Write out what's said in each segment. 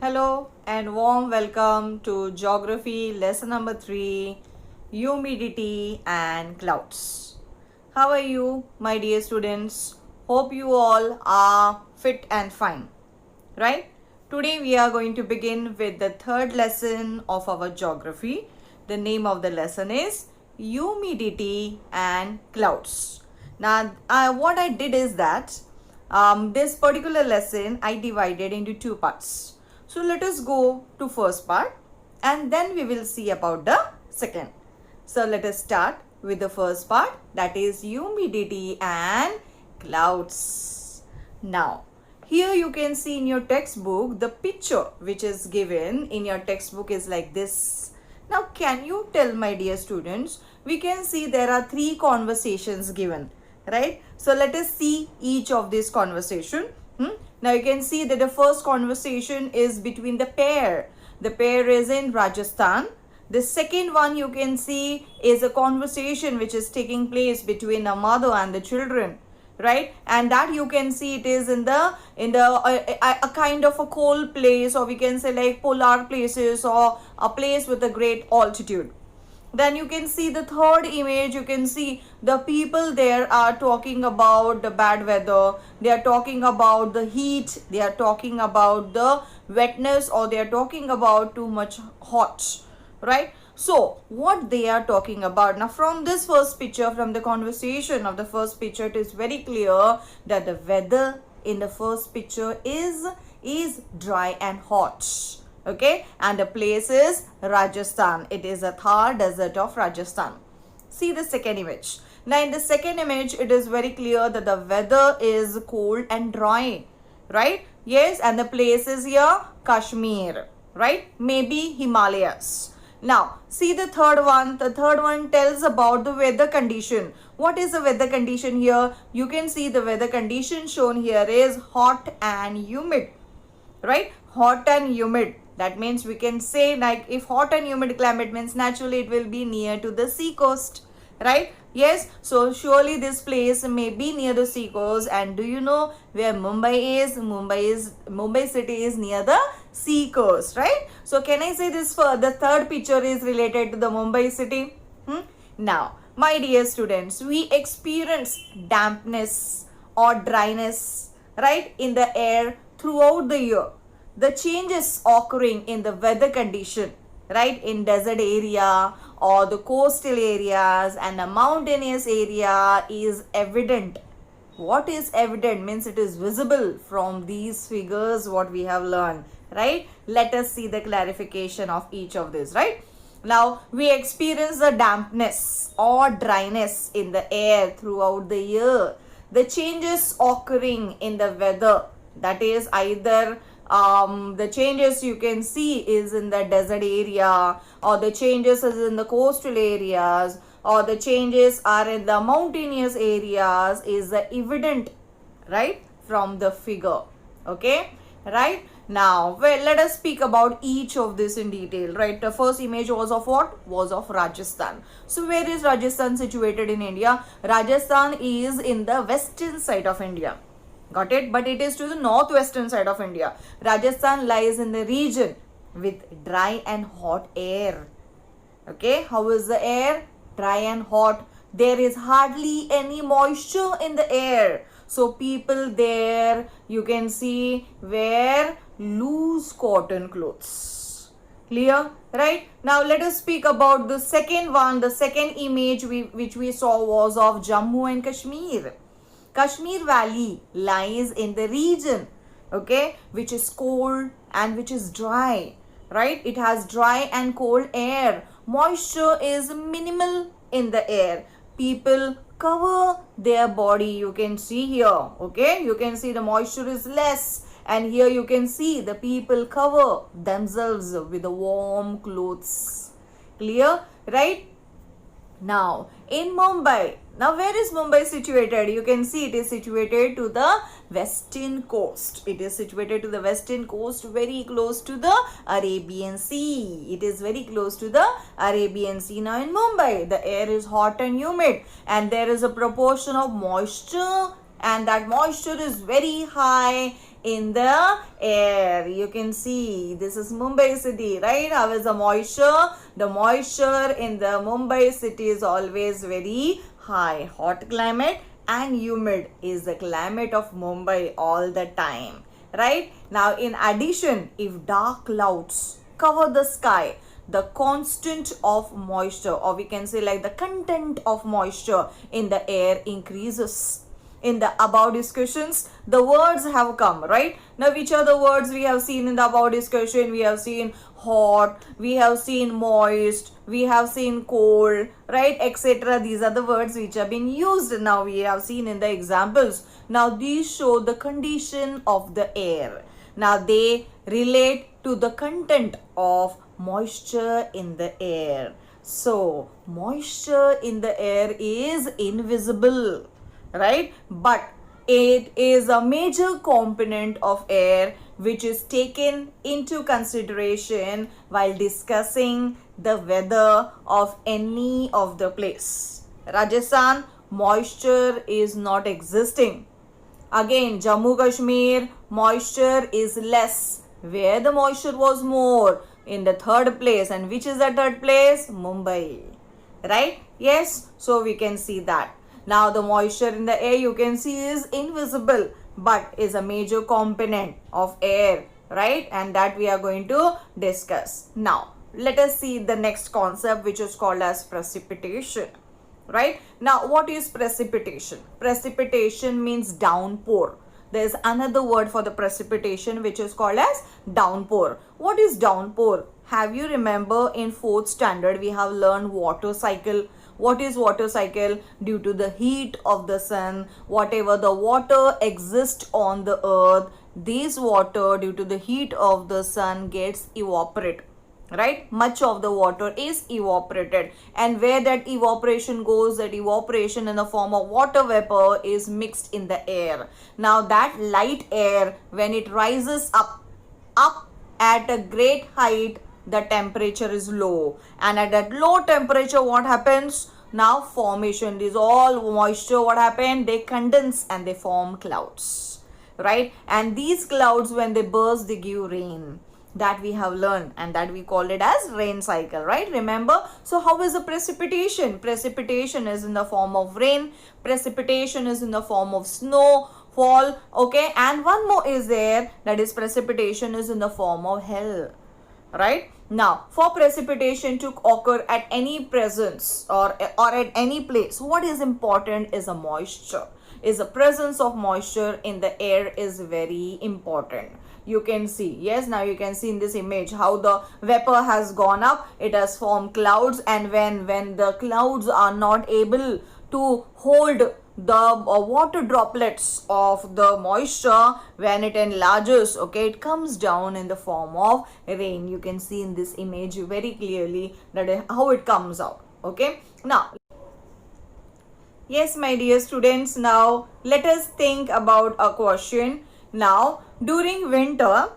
Hello and warm welcome to Geography lesson number 3, Humidity and Clouds. How are you, my dear students? Hope you all are fit and fine, right? Today we are going to begin with the third lesson of our geography. The name of the lesson is Humidity and Clouds. Now, what I did is that this particular lesson I divided into two parts. So let us go to first part and then we will see about the second. So let us start with the first part, that is humidity and clouds. Now here you can see in your textbook the picture which is given in your textbook is like this. Now can you tell, my dear students, we can see there are three conversations given, right? So let us see each of these conversation. Now you can see that the first conversation is between the pair. The pair is in Rajasthan. The second one you can see is a conversation which is taking place between a mother and the children, right? And that you can see it is in a kind of a cold place, or we can say like polar places, or a place with a great altitude. Then you can see the third image. You can see the people there are talking about the bad weather. They are talking about the heat. They are talking about the wetness, or they are talking about too much hot, right? So what they are talking about now, from this first picture, from the conversation of the first picture, it is very clear that the weather in the first picture is dry and hot. Okay, and the place is Rajasthan. It is a Thar desert of Rajasthan. See the second image. Now in the second image, it is very clear that the weather is cold and dry, right? Yes, and the place is here Kashmir, right? Maybe Himalayas. Now see the third one. The third one tells about the weather condition. What is the weather condition here? You can see the weather condition shown here is hot and humid, right? Hot and humid. That means we can say, like, if hot and humid climate means naturally it will be near to the sea coast, right? Yes, so surely this place may be near the sea coast. And do you know where Mumbai is? Mumbai city is near the sea coast, right? So can I say this for the third picture is related to the Mumbai city? Now, my dear students, we experience dampness or dryness, right, in the air throughout the year. The changes occurring in the weather condition, right, in desert area or the coastal areas and the mountainous area is evident. What is evident means it is visible from these figures what we have learned, right? Let us see the clarification of each of this, right? Now we experience the dampness or dryness in the air throughout the year. The changes occurring in the weather, that is either the changes you can see is in the desert area, or the changes is in the coastal areas, or the changes are in the mountainous areas is evident, right, from the figure. Okay, right? Now let us speak about each of this in detail, right? The first image was of what? Was of Rajasthan. So where is Rajasthan situated in India? Rajasthan is in the western side of India. Got it? But it is to the northwestern side of India. Rajasthan lies in the region with dry and hot air. Okay, how is the air? Dry and hot. There is hardly any moisture in the air. So people there, you can see, wear loose cotton clothes. Clear? Right? Now let us speak about the second one. The second image which we saw was of Jammu and Kashmir. Kashmir Valley lies in the region, okay, which is cold and which is dry, right? It has dry and cold air. Moisture is minimal in the air. People cover their body. You can see here, okay? You can see the moisture is less. And here you can see the people cover themselves with the warm clothes. Clear, right? Now, in Mumbai, now where is Mumbai situated? You can see it is situated to the western coast. It is situated to the western coast, very close to the Arabian Sea. It is very close to the Arabian Sea. Now in Mumbai, the air is hot and humid and there is a proportion of moisture, and that moisture is very high in the air. You can see this is Mumbai city, right? How is the moisture? The moisture in the Mumbai city is always very high. Hot climate and humid is the climate of Mumbai all the time, right? Now in addition, if dark clouds cover the sky, the constant of moisture, or we can say like the content of moisture in the air increases. In the above discussions, the words have come, right? Now which are the words we have seen in the above discussion? We have seen hot, we have seen moist, we have seen cold, right, etc. These are the words which have been used. Now we have seen in the examples. Now these show the condition of the air. Now they relate to the content of moisture in the air. So moisture in the air is invisible, right? But it is a major component of air which is taken into consideration while discussing the weather of any of the place. Rajasthan, moisture is not existing. Again, Jammu Kashmir, moisture is less. Where the moisture was more? In the third place. And which is the third place? Mumbai. Right? Yes. So we can see that. Now the moisture in the air you can see is invisible, but is a major component of air, right? And that we are going to discuss. Now let us see the next concept, which is called as precipitation. Right? Now what is precipitation? Precipitation means downpour. There is another word for the precipitation which is called as downpour. What is downpour? Have you remember in 4th standard we have learned water cycle? What is water cycle? Due to the heat of the sun, whatever the water exists on the earth, this water due to the heat of the sun gets evaporated. Right? Much of the water is evaporated, and where that evaporation goes, that evaporation in the form of water vapor is mixed in the air. Now that light air, when it rises up at a great height, the temperature is low, and at that low temperature what happens? Now formation, these all moisture, what happened? They condense and they form clouds, right? And these clouds, when they burst, they give rain. That we have learned, and that we call it as rain cycle, right? Remember? So how is the precipitation? Precipitation is in the form of rain. Precipitation is in the form of snow fall, okay? And one more is there, that is precipitation is in the form of hail, right? Now for precipitation to occur at any presence or at any place, what is important is a moisture. Is the presence of moisture in the air is very important. You can see, yes, now you can see in this image how the vapor has gone up, it has formed clouds, and when the clouds are not able to hold the water droplets of the moisture, when it enlarges, okay, it comes down in the form of rain. You can see in this image very clearly that how it comes out, okay? Now yes, my dear students, now let us think about a question. Now during winter,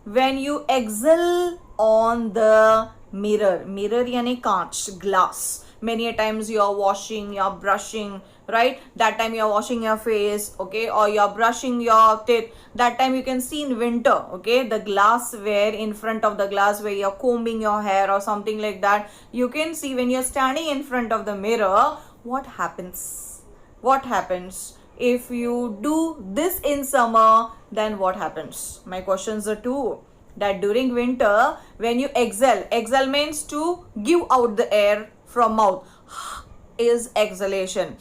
when you exhale on the mirror yani kaach, glass, many a times you are washing, you are brushing, right? That time you are washing your face, okay, or you are brushing your teeth. That time you can see in winter, okay, the glass where in front of the glass where you are combing your hair or something like that, you can see when you are standing in front of the mirror, what happens? What happens? If you do this in summer, then what happens? My questions are two. That during winter, when you exhale means to give out the air from mouth. Is exhalation,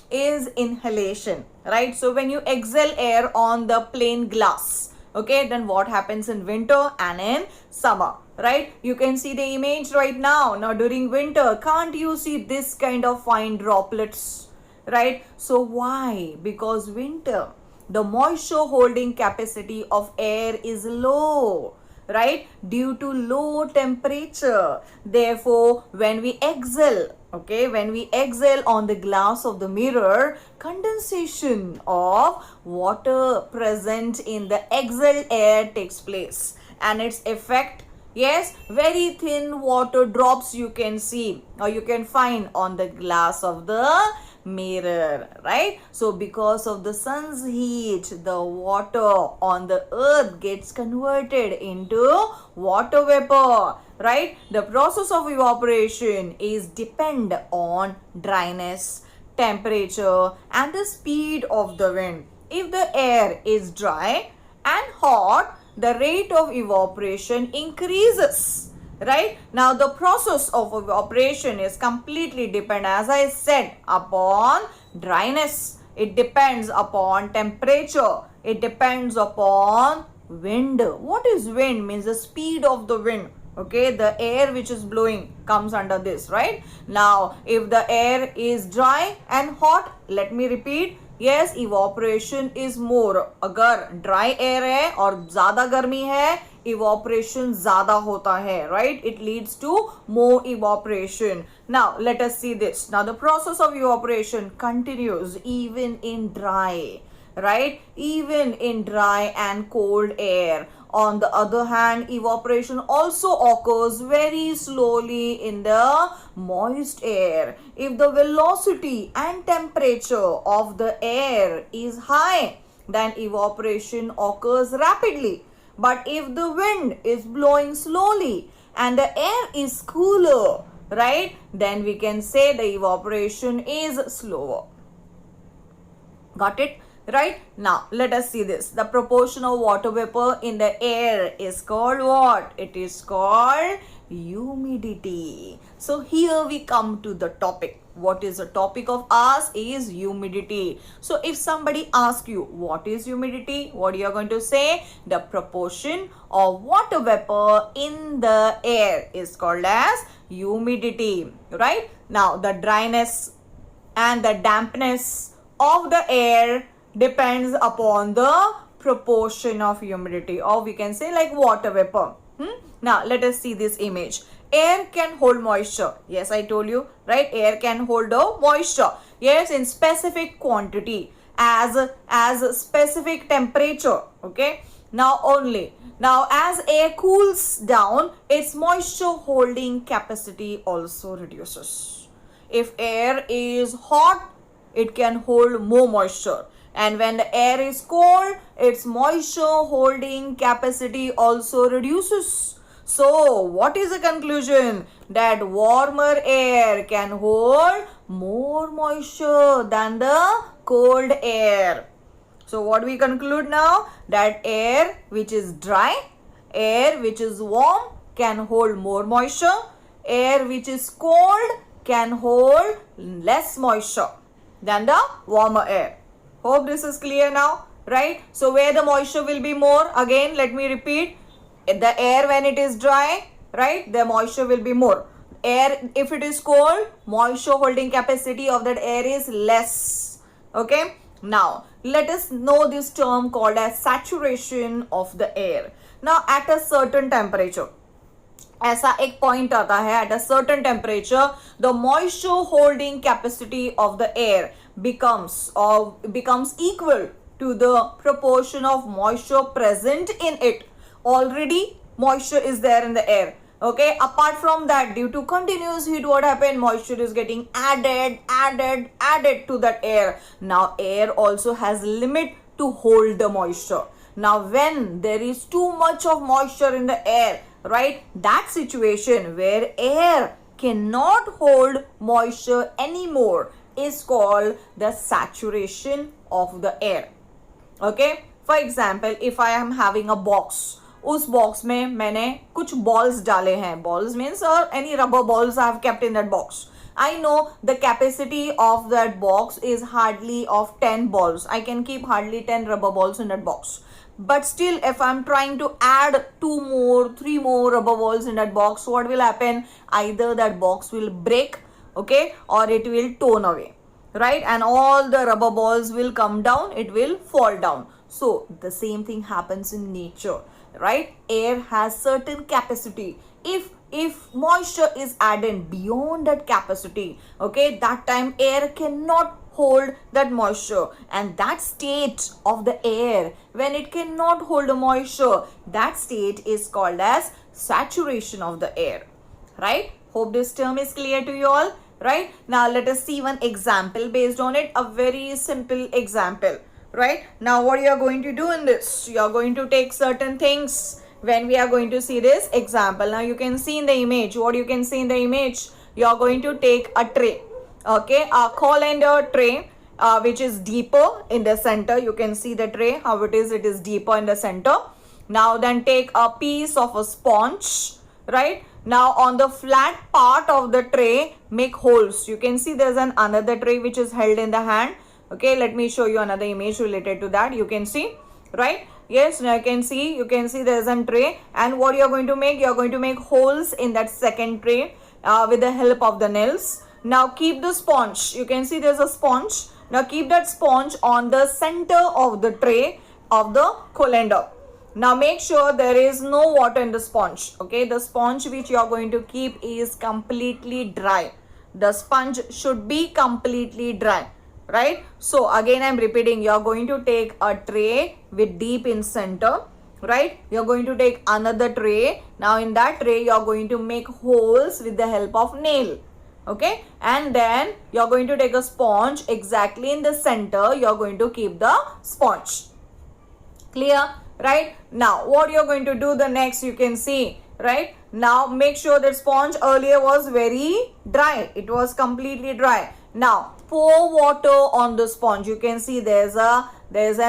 is inhalation, right? So when you exhale air on the plain glass, okay, then what happens in winter and in summer, right? You can see the image right now. Now during winter, can't you see this kind of fine droplets? Right? So why? Because winter, the moisture holding capacity of air is low, right? Due to low temperature. Therefore, when we exhale, okay, when we exhale on the glass of the mirror, condensation of water present in the exhaled air takes place, and its effect, yes, very thin water drops you can see or you can find on the glass of the mirror, right? So because of the sun's heat, the water on the earth gets converted into water vapor, right? The process of evaporation is depend on dryness, temperature and the speed of the wind. If the air is dry and hot, the rate of evaporation increases, right? Now the process of evaporation is completely depend, as I said, upon dryness. It depends upon temperature. It depends upon wind. What is wind? Means the speed of the wind. Okay, the air which is blowing comes under this, right? Now if the air is dry and hot, let me repeat, yes, evaporation is more. अगर dry air है और ज़्यादा गर्मी है, evaporation ज़्यादा होता है, right? It leads to more evaporation. Now let us see this. Now the process of evaporation continues even in dry, right? Even in dry and cold air. On the other hand, evaporation also occurs very slowly in the moist air. If the velocity and temperature of the air is high, then evaporation occurs rapidly. But if the wind is blowing slowly and the air is cooler, right, then we can say the evaporation is slower. Got it? Right? Now, let us see this. The proportion of water vapor in the air is called what? It is called humidity. So, here we come to the topic. What is the topic of ours is humidity. So, if somebody asks you, what is humidity? What you are going to say? The proportion of water vapor in the air is called as humidity. Right? Now, the dryness and the dampness of the air depends upon the proportion of humidity, or we can say like water vapor. Now let us see this image. Air can hold moisture. Yes, I told you, right? Air can hold a moisture. Yes, in specific quantity as specific temperature. Okay. Now as air cools down, its moisture holding capacity also reduces. If air is hot, it can hold more moisture. And when the air is cold, its moisture holding capacity also reduces. So, what is the conclusion? That warmer air can hold more moisture than the cold air. So, what we conclude now? That air which is dry, air which is warm can hold more moisture. Air which is cold can hold less moisture than the warmer air. Hope this is clear now, right? So where the moisture will be more, again let me repeat, the air when it is dry, right, the moisture will be more. Air if it is cold, moisture holding capacity of that air is less. Okay, now let us know this term called as saturation of the air. Now at a certain temperature, ऐसा एक point आता है, at a certain temperature the moisture holding capacity of the air becomes equal to the proportion of moisture present in it. Already moisture is there in the air. Okay, apart from that, due to continuous heat, what happened? Moisture is getting added to that air. Now air also has limit to hold the moisture. Now when there is too much of moisture in the air, right, that situation where air cannot hold moisture anymore is called the saturation of the air. Okay, for example, if I am having a box, उस box में मैंने कुछ balls डाले हैं. Balls means any rubber balls I have kept in that box. I know the capacity of that box is hardly of 10 balls. I can keep hardly 10 rubber balls in that box. But still, if I'm trying to add 2 more, 3 more rubber balls in that box, what will happen? Either that box will break, okay, or it will torn away, right? And all the rubber balls will come down, it will fall down. So the same thing happens in nature, right? Air has certain capacity. If moisture is added beyond that capacity, okay, that time air cannot hold that moisture, and that state of the air when it cannot hold the moisture, that state is called as saturation of the air, right? Hope this term is clear to you all. right? Now let us see one example based on it, a very simple example, right? Now what you are going to do in this, you are going to take certain things when we are going to see this example. Now you can see in the image, what you can see in the image, you are going to take a tray, okay, a colander tray, which is deeper in the center. You can see the tray, how it is deeper in the center. Now then take a piece of a sponge, right? Now on the flat part of the tray, make holes. You can see there's another tray which is held in the hand. Okay, let me show you another image related to that. You can see, right? Yes, now you can see there's a tray, and what you're going to make, you're going to make holes in that second tray with the help of the nails. Now keep the sponge. You can see there's a sponge. Now keep that sponge on the center of the tray of the colander. Now make sure there is no water in the sponge. Okay, the sponge which you are going to keep is completely dry. The sponge should be completely dry, right? So again I'm repeating, you are going to take a tray with deep in center, right? You're going to take another tray. Now in that tray you are going to make holes with the help of nail, okay? And then you're going to take a sponge exactly in the center. You're going to keep the sponge. Clear? Right? Now what you're going to do the next, you can see, right? Now make sure that sponge earlier was very dry. It was completely dry. Now pour water on the sponge. You can see there's a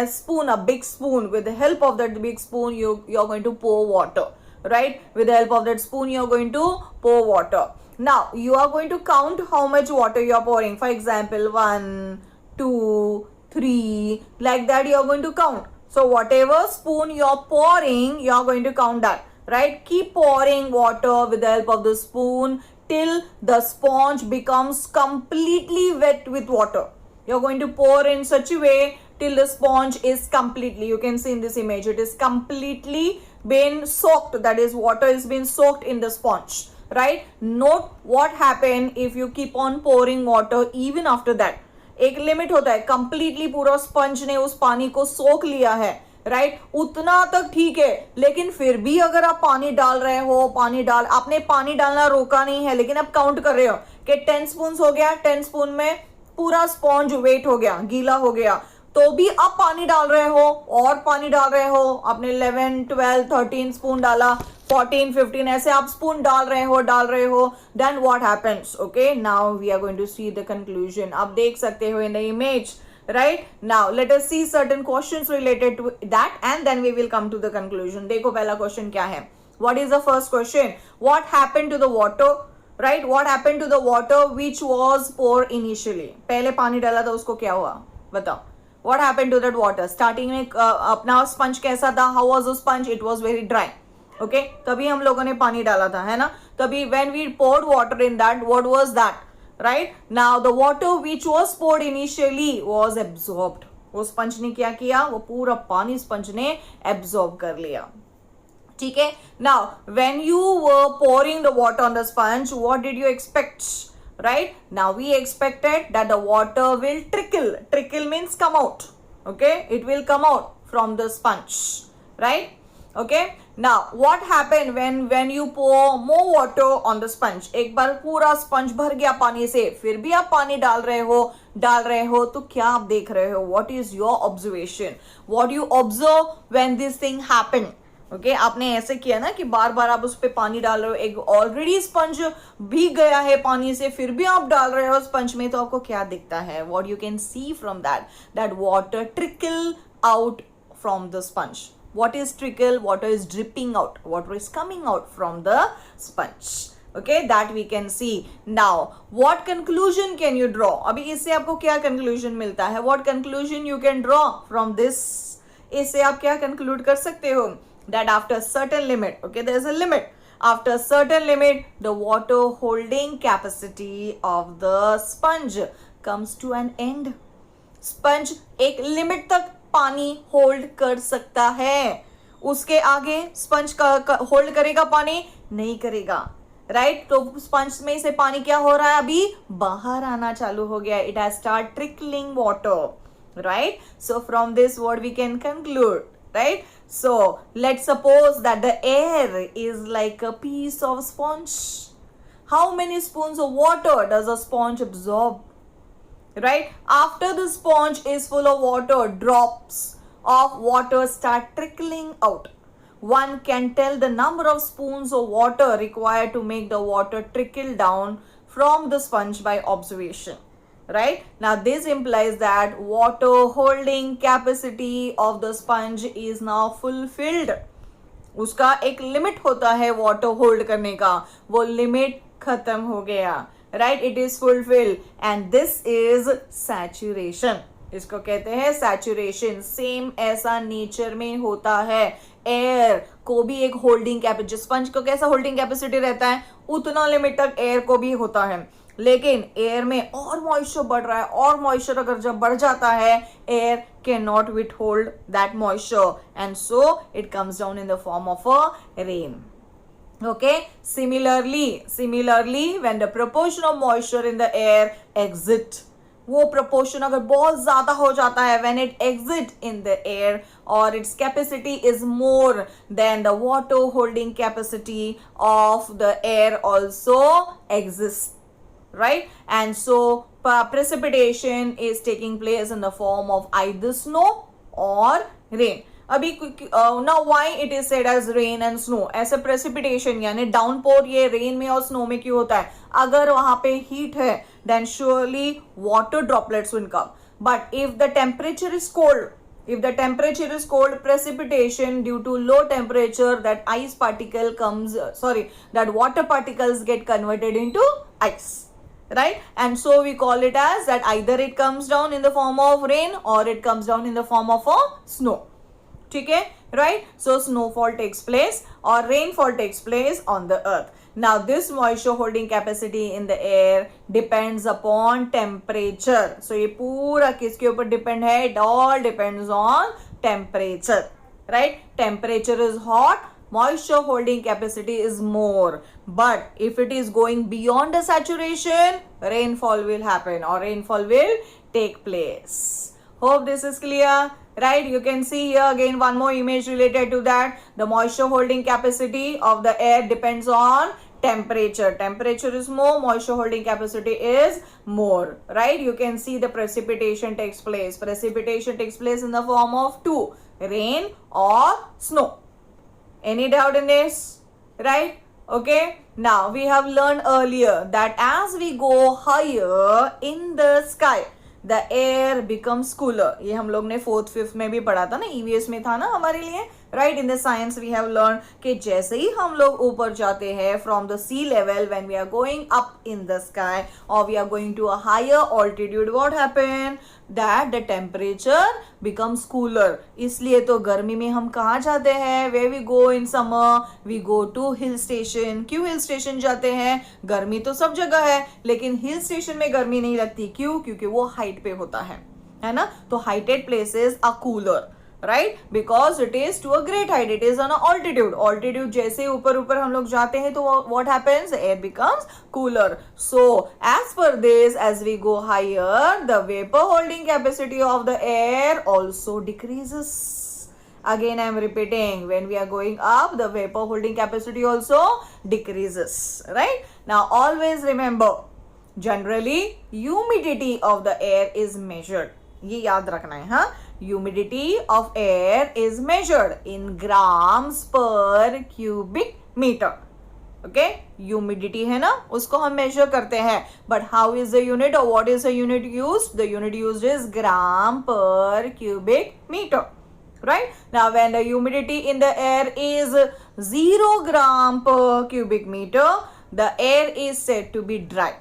spoon, a big spoon. With the help of that big spoon, you're going to pour water, right? With the help of that spoon, you're going to pour water. Now you are going to count how much water you are pouring. For example, 1, 2, 3, like that you are going to count. So whatever spoon you are pouring, you are going to count that, right? Keep pouring water with the help of the spoon till the sponge becomes completely wet with water. You're going to pour in such a way till the sponge is completely, you can see in this image, it is completely been soaked. That is, water is been soaked in the sponge, right? Note what happen if you keep on pouring water even after that. एक limit होता है, completely पूरा sponge ने उस पानी को सोख लिया है, राइट? उतना तक ठीक है, लेकिन फिर भी अगर आप पानी डाल रहे हो, आपने पानी डालना रोका नहीं है, लेकिन आप काउंट कर रहे हो कि 10 स्पून हो गया, 10 स्पून में पूरा स्पॉन्ज वेट हो गया, गीला हो गया, तो भी आप पानी डाल रहे हो और पानी डाल रहे हो, आपने 11, 12, 13 स्पून डाला, 14, 15 ऐसे आप स्पून डाल रहे हो, then what happens? Okay, now we are going to see the conclusion. आप देख सकते हो in the image, right? Now let us see certain questions related to that and then we will come to the conclusion. देखो पहला question क्या है? What is the first question? What happened to the water? Right? What happened to the water which was poured initially? पहले पानी डाला था, उसको क्या हुआ? बताओ. What happened to that water? Starting में अपना स्पंज कैसा था? How was the sponge? It was very dry. Okay, तभी हम लोगों ने पानी डाला था, है ना? तभी when we poured water in that, what was that? Right? Now the water which was poured initially was absorbed. वो स्पंज ने क्या किया? वो पूरा पानी स्पंज ने absorb कर लिया. ठीक है? Now when you were pouring the water on the sponge, what did you expect? Right? Now we expected that the water will trickle. Trickle means come out. Okay? It will come out from the sponge. Right? Okay? Now what happened when you pour more water on the sponge? एक बार पूरा sponge भर गया पानी से, फिर भी आप पानी डाल रहे हो, तो क्या आप देख रहे हो? What is your observation? What you observe when this thing happened? Okay आपने ऐसे किया ना कि बार बार आप उस पर पानी डाल रहे हो, एक ऑलरेडी स्पंज भीग गया है पानी से, फिर भी आप डाल रहे हो स्पंज में, तो आपको क्या दिखता है? What you can C from that water trickle out from the sponge. What is trickle? Water is dripping out. Water is coming out from the sponge. Okay, that we can see. Now, what conclusion can you draw? अभी इससे आपको क्या conclusion मिलता है? What conclusion you can draw from this? इससे आप क्या conclude कर सकते हो? That after certain limit, okay, there is a limit. After certain limit, the water holding capacity of the sponge comes to an end. Sponge एक limit तक पानी hold कर सकता है, उसके आगे स्पंज का होल्ड करेगा पानी? नहीं करेगा, राइट? तो स्पंज में से पानी क्या हो रहा है? अभी बाहर आना चालू हो गया. It has start trickling water, right? So from this word we can conclude, right? So let's suppose that the air is like a piece of sponge. How many spoons of water does a sponge absorb? Right? After the sponge is full of water, drops of water start trickling out. One can tell the number of spoons of water required to make the water trickle down from the sponge by observation. Right? Now this implies that water holding capacity of the sponge is now fulfilled. उसका एक limit होता है water hold करने का, वो limit खत्म हो गया. Right, it is fulfil and this is saturation. इसको कहते हैं सैचुरेशन. सेम ऐसा नेचर में होता है. एयर को भी एक होल्डिंग कैपेसिटी, स्पंज को कैसा होल्डिंग कैपेसिटी रहता है उतना लिमिट तक एयर को भी होता है. लेकिन एयर में और मॉइस्चर बढ़ रहा है, और मॉइस्चर अगर जब बढ़ जाता है, air can not with hold that moisture and so it comes down in the form of a rain. Okay, similarly when the proportion of moisture in the air exit, वो proportion अगर बहुत ज्यादा हो जाता है, when it exit in the air or its capacity is more than the water holding capacity of the air also exists. Right? And so precipitation is taking place in the form of either snow or rain. अभी now why it is said as rain and snow? ऐसे precipitation यानी downpour ये rain में और snow में क्यों होता है? अगर वहां पे हीट है then surely water droplets will come. But if the temperature is cold, precipitation due to low temperature, that water particles get converted into ice. Right? And so we call it as that either it comes down in the form of rain or it comes down in the form of a snow. ठीक है? Right? So snowfall takes place or rainfall takes place on the earth. Now this moisture holding capacity in the air depends upon temperature. So ये पूरा किसके ऊपर depend है? It all depends on temperature. Right? Temperature is hot, moisture holding capacity is more. But if it is going beyond the saturation, rainfall will happen or rainfall will take place. Hope this is clear. Right? You can see here again one more image related to that. The moisture holding capacity of the air depends on temperature. Temperature is more, moisture holding capacity is more. Right? You can see the precipitation takes place. Precipitation takes place in the form of two, rain or snow. Any doubt in this? Right? Okay. Now we have learned earlier that as we go higher in the sky, the air becomes cooler. ये हम लोग ने 4th 5th में भी पढ़ा था ना, EVS में था ना हमारे लिए. Right? In the science we have learned कि जैसे ही हम लोग ऊपर जाते हैं from the sea level, when we are going up in the sky or we are going to a higher altitude, what happen? That the temperature becomes cooler. इसलिए तो गर्मी में हम कहाँ जाते हैं? Where we go in summer? We go to hill station. क्यों hill station जाते हैं? गर्मी तो सब जगह है, लेकिन hill station में गर्मी नहीं लगती. क्यों? क्योंकि वो हाइट पे होता है ना? तो heighted places are cooler. Right? Because it is to a great height, it is on an altitude. Altitude जैसे ऊपर ऊपर हम लोग जाते हैं तो what happens? Air becomes cooler. So as per this, as we go higher, the vapor holding capacity of the air also decreases. Again I am repeating, when we are going up, the vapor holding capacity also decreases. Right? Now always remember, generally humidity of the air is measured. ये याद रखना है. हाँ, humidity of air is measured in grams per cubic meter. Okay, humidity है ना, उसको हम measure करते हैं. But how is the unit or what is the unit used? The unit used is gram per cubic meter. Right? Now when the humidity in the air is 0 gram per cubic meter, the air is said to be dry.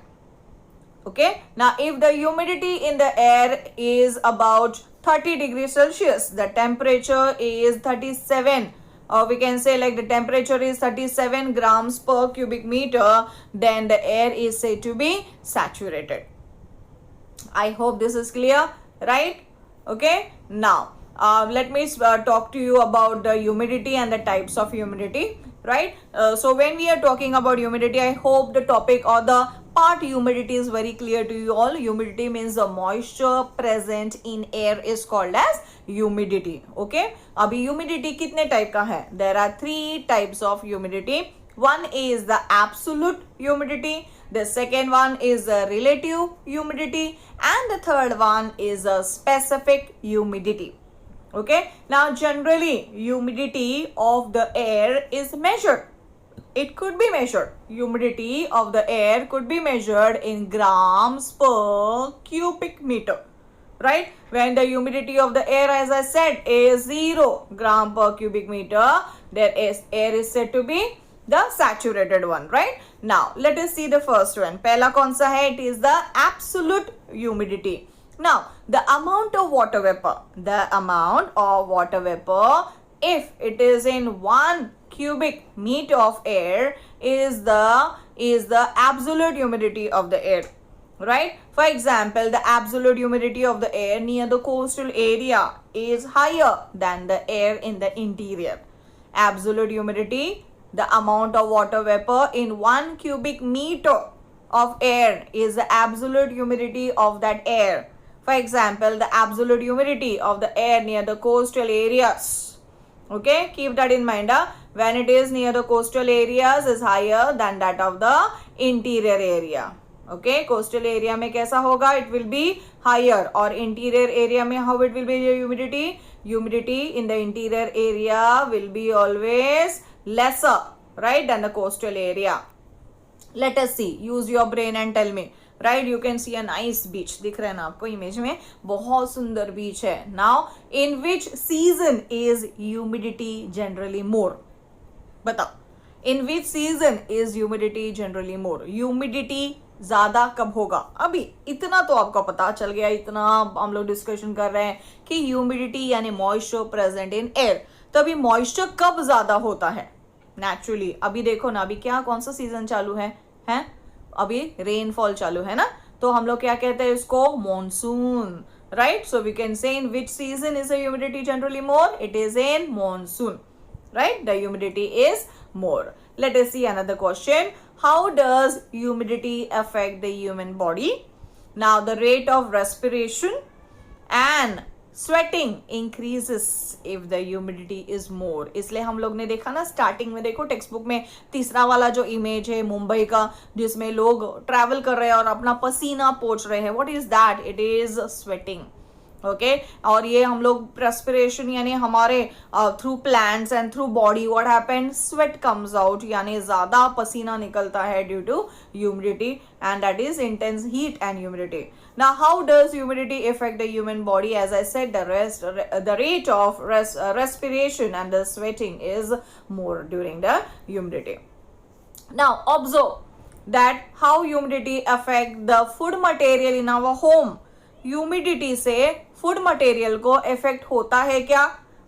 Okay, now if the humidity in the air is about 30 degrees Celsius, the temperature is 37, or we can say like the temperature is 37 grams per cubic meter, then the air is said to be saturated. I hope this is clear. Right? Okay, now let me talk to you about the humidity and the types of humidity. Right? So when we are talking about humidity, I hope the topic or the part humidity is very clear to you all. Humidity means the moisture present in air is called as humidity. Okay? अभी humidity कितने type का है? There are 3 types of humidity. One is the absolute humidity, the second one is the relative humidity, and the third one is a specific humidity. Okay, now generally humidity of the air is measured. It could be measured. Humidity of the air could be measured in grams per cubic meter. Right? When the humidity of the air, as I said, is 0 gram per cubic meter, air is said to be the saturated one. Right? Now, let us see the first one. Pehla kaun sa hai? It is the absolute humidity. Now, the amount of water vapor. The amount of water vapor, if it is in 1 cubic meter of air, is the absolute humidity of the air. Right? For example, the absolute humidity of the air near the coastal area is higher than the air in the interior. Absolute humidity, the amount of water vapor in 1 cubic meter of air, is the absolute humidity of that air. For example, the absolute humidity of the air near the coastal areas. Okay, keep that in mind. When it is near the coastal areas is higher than that of the interior area. Okay, coastal area में कैसा होगा? It will be higher. और interior area में how it will be the humidity? Humidity in the interior area will be always lesser, right, than the coastal area. Let us see. Use your brain and tell me. Right, you can see a nice beach. दिख रहा है ना आपको image में? बहुत सुंदर बीच है. Now, in which season is humidity generally more? बताओ. In which season is humidity generally more? Humidity ज्यादा कब होगा? अभी इतना तो आपको पता चल गया, इतना हम लोग डिस्कशन कर रहे हैं कि ह्यूमिडिटी यानी मॉइस्चर प्रेजेंट इन एयर. तो अभी मॉइस्चर कब ज्यादा होता है? नेचुरली अभी देखो ना, अभी क्या कौन सा सीजन चालू है? अभी रेनफॉल चालू है ना, तो हम लोग क्या कहते हैं इसको? Monsoon. Right, so we can say in which season is the humidity generally more? It is in monsoon. Right, the humidity is more. Let us see another question. How does humidity affect the human body? Now, the rate of respiration and sweating increases if the humidity is more. इसलिए हम लोग ने देखा ना starting में, देखो text book में तीसरा वाला जो इमेज है मुंबई का, जिसमें लोग ट्रैवल कर रहे हैं और अपना पसीना पोंछ रहे हैं. What is that? It is sweating. Okay, और ये हम लोग प्रेस्पिरेशन यानी हमारे through plants and through body what happened? Sweat comes out, यानी ज्यादा पसीना निकलता है due to humidity, and that is intense heat and humidity. Now how does humidity affect the human body? As I said, the rate of respiration and the sweating is more during the humidity. Now observe that how humidity affect the food material in our home. Humidity से food material को effect होता है क्या?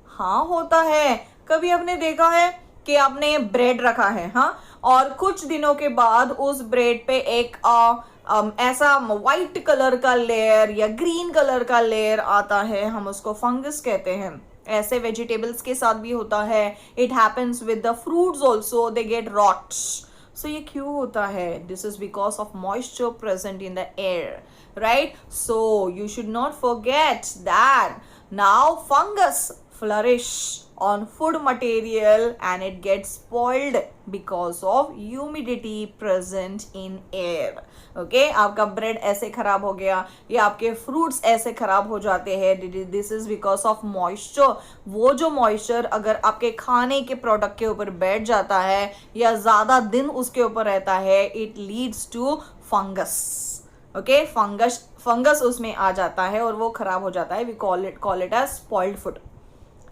हाँ, होता है. कभी आपने देखा है कि आपने ब्रेड रखा है, हाँ, और कुछ दिनों के बाद उस ब्रेड पे एक ऐसा वाइट कलर का लेयर या ग्रीन कलर का लेयर आता है, हम उसको फंगस कहते हैं. ऐसे वेजिटेबल्स के साथ भी होता है. It happens with the fruits also, they get rots. So ये क्यों होता है? This is because of moisture present in the air. Right, so you should not forget that now fungus flourish on food material and it gets spoiled because of humidity present in air. Okay, आपका bread ऐसे खराब हो गया या आपके fruits ऐसे खराब हो जाते हैं. This is because of moisture. वो जो मॉइस्चर अगर आपके खाने के प्रोडक्ट के ऊपर बैठ जाता है या ज्यादा दिन उसके ऊपर रहता है, it leads to fungus. Okay, fungus उसमें आ जाता है और वो खराब हो जाता है. We call it as spoiled food.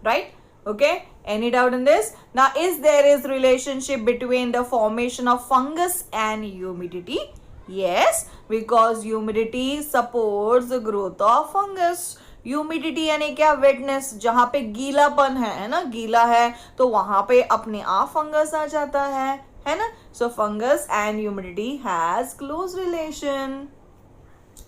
Right, okay, any doubt in this? Now is there is relationship between the formation of fungus and humidity? Yes, because humidity supports the growth of fungus. Humidity यानी क्या? वेटनेस. जहां पे गीलापन है ना, गीला है, तो वहां पे अपने आप फंगस आ जाता है ना. So fungus and humidity has close relation.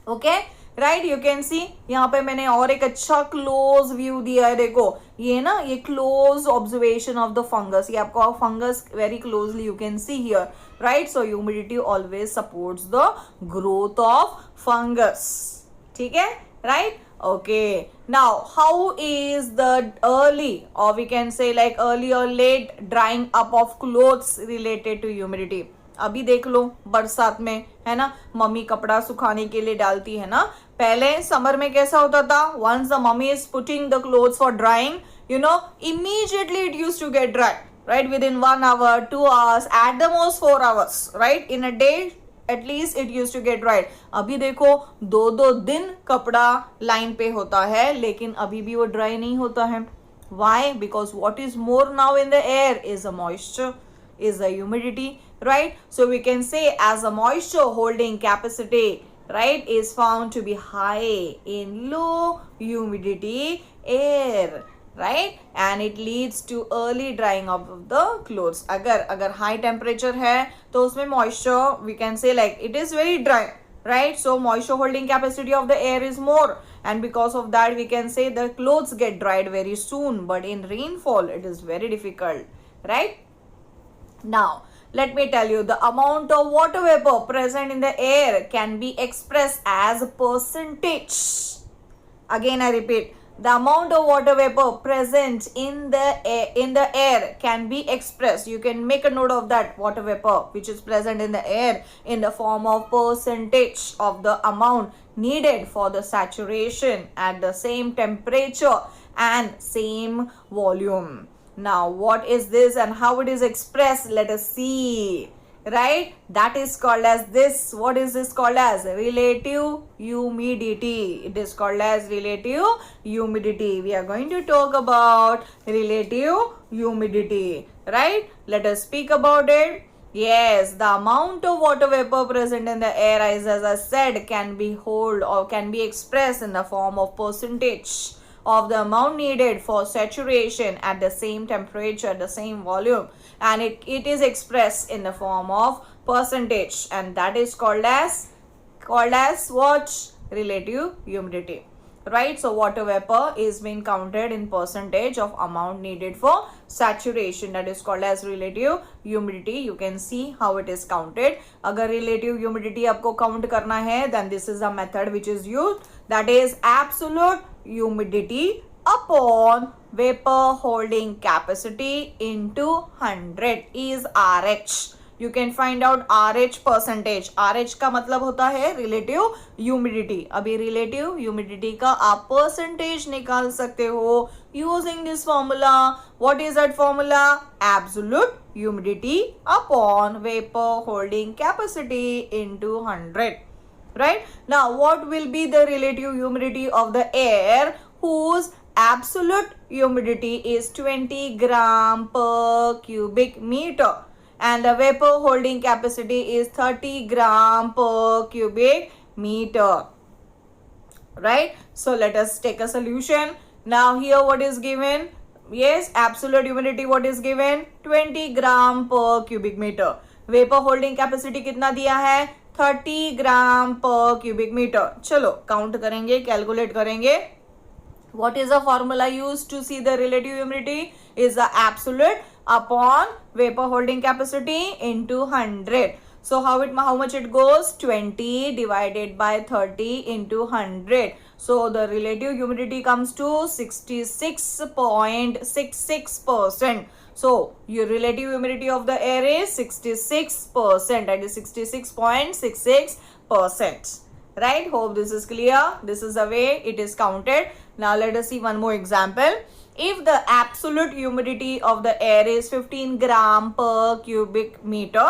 Okay, right, you can see यहाँ पे मैंने और एक अच्छा क्लोज व्यू दिया है. देखो ये ना, ये close observation of the fungus. ये आपको fungus very closely you can see here. Right, so humidity always supports the growth of fungus. ठीक है, right. Okay, now how is the early, or we can say like early or late drying up of clothes related to humidity? अभी देख लो बरसात में, है ना, mummy कपड़ा सुखाने के लिए डालती है ना. पहले समर में कैसा होता था? once the mummy is putting the clothes for drying, you know, immediately it used to get dry, right, within 1 hour, 2 hours, at the most 4 hours, right, in a day at least it used to get dried. अभी देखो 2-2 दिन कपड़ा line पे होता है लेकिन अभी भी वो ड्राई नहीं होता है. Why? Because what is more now in the air is a moisture, is the humidity, right? So we can say as a moisture holding capacity, right, is found to be high in low humidity air, right, and it leads to early drying of the clothes. अगर high temperature है तो उसमें moisture, we can say like it is very dry, right, so moisture holding capacity of the air is more, and because of that we can say the clothes get dried very soon. But in rainfall it is very difficult, right? Now let me tell you, the amount of water vapor present in the air can be expressed as percentage. Again I repeat, the amount of water vapor present in the air can be expressed. You can make a note of that, water vapor which is present in the air, in the form of percentage of the amount needed for the saturation at the same temperature and same volume. Now what is this and how it is expressed? Let us see. Right, that is called as this. What is this called as? Relative humidity. It is called as relative humidity. We are going to talk about relative humidity, right? Let us speak about it. Yes, the amount of water vapor present in the air, as I said, can be hold or can be expressed in the form of percentage of the amount needed for saturation at the same temperature, the same volume, and it is expressed in the form of percentage, and that is called as what? Relative humidity, right? So water vapor is being counted in percentage of amount needed for saturation, that is called as relative humidity. You can see how it is counted. अगर relative humidity आपको count करना है, then this is the method which is used, that is absolute humidity upon vapor holding capacity into 100 is RH. You can find out RH percentage. RH का मतलब होता है relative humidity. अभी relative humidity का आप percentage निकाल सकते हो using this formula. What is that formula? Absolute humidity upon vapor holding capacity into 100. Right? Now, what will be the relative humidity of the air whose absolute humidity is 20 gram per cubic meter and the vapor holding capacity is 30 gram per cubic meter? Right? So, let us take a solution. Now, here what is given? Yes, absolute humidity what is given? 20 gram per cubic meter. Vapor holding capacity कितना दिया है? 30 ग्राम पर cubic metre. चलो count करेंगे, calculate करेंगे. What is the formula used to see the relative humidity? Is the absolute upon vapor holding capacity into 100. So how much it goes? 20 divided by 30 into 100. So the relative humidity comes to 66.66%. So your relative humidity of the air is 66%. That is 66.66%. Right? Hope this is clear. This is the way it is counted. Now let us see one more example. If the absolute humidity of the air is 15 gram per cubic meter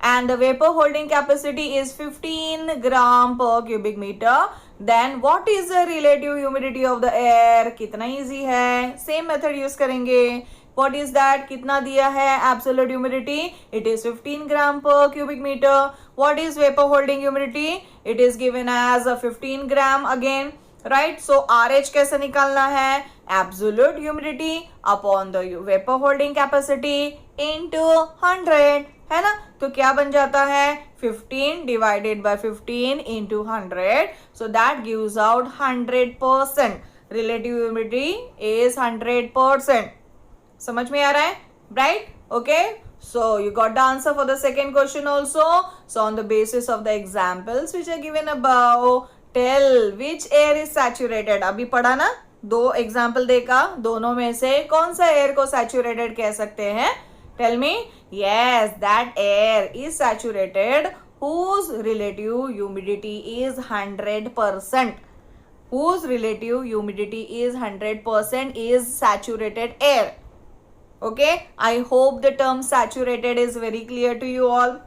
and the vapor holding capacity is 15 gram per cubic meter, then what is the relative humidity of the air? कितना easy है. Same method use करेंगे. What is that? कितना दिया है absolute humidity? It is 15 gram per cubic meter. What is vapor holding humidity? It is given as a 15 gram again. Right? So RH कैसे निकालना है? Absolute humidity upon the vapor holding capacity into 100. है ना? तो क्या बन जाता है? 15 divided by 15 into 100. So that gives out 100%. Relative humidity is 100%. समझ में आ रहा है? Right? Okay. So you got the answer for the second question also. So on the basis of the examples which are given above, tell which air is saturated. अभी पढ़ा ना, दो example देखा, दोनों में से कौन सा एयर को सैचुरेटेड कह सकते हैं? Tell me. Yes, that air is saturated whose relative humidity is 100%. Whose relative humidity is 100% is saturated air. Okay, I hope the term saturated is very clear to you all,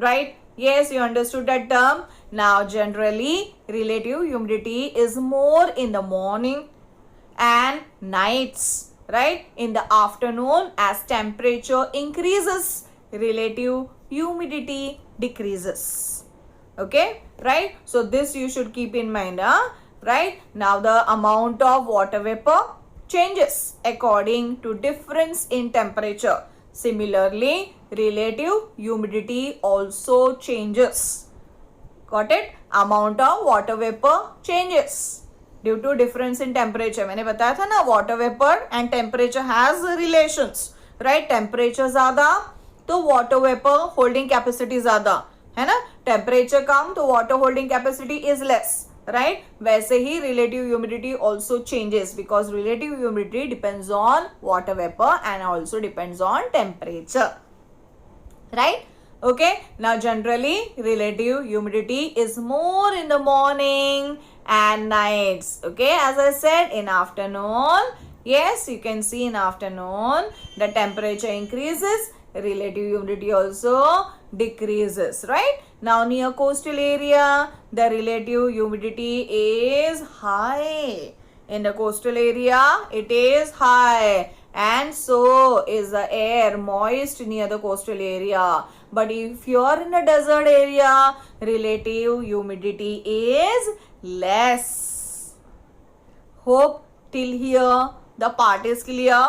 right? Yes, you understood that term. Now generally relative humidity is more in the morning and nights, right? In the afternoon, as temperature increases, relative humidity decreases. Okay, right? So this you should keep in mind, right? Now the amount of water vapor changes according to difference in temperature. Similarly, relative humidity also changes. Got it? Amount of water vapor changes due to difference in temperature. मैंने बताया था ना, water vapor and temperature has relations, right? Temperature ज़्यादा तो water vapor holding capacity ज़्यादा, है ना? Temperature कम तो water holding capacity is less, right? वैसे ही relative humidity also changes because relative humidity depends on water vapor and also depends on temperature, right? Okay, now generally relative humidity is more in the morning and nights. Okay, as I said, in afternoon, yes, you can see in afternoon the temperature increases, relative humidity also decreases, right? Now near coastal area, the relative humidity is high. In the coastal area, it is high, and so is the air moist near the coastal area. But if you are in a desert area, relative humidity is less. Hope till here the part is clear.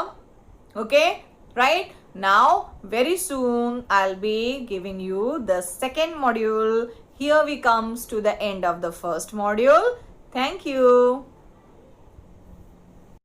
Okay, right? Now very soon I'll be giving you the second module. Here we comes to the end of the first module. Thank you.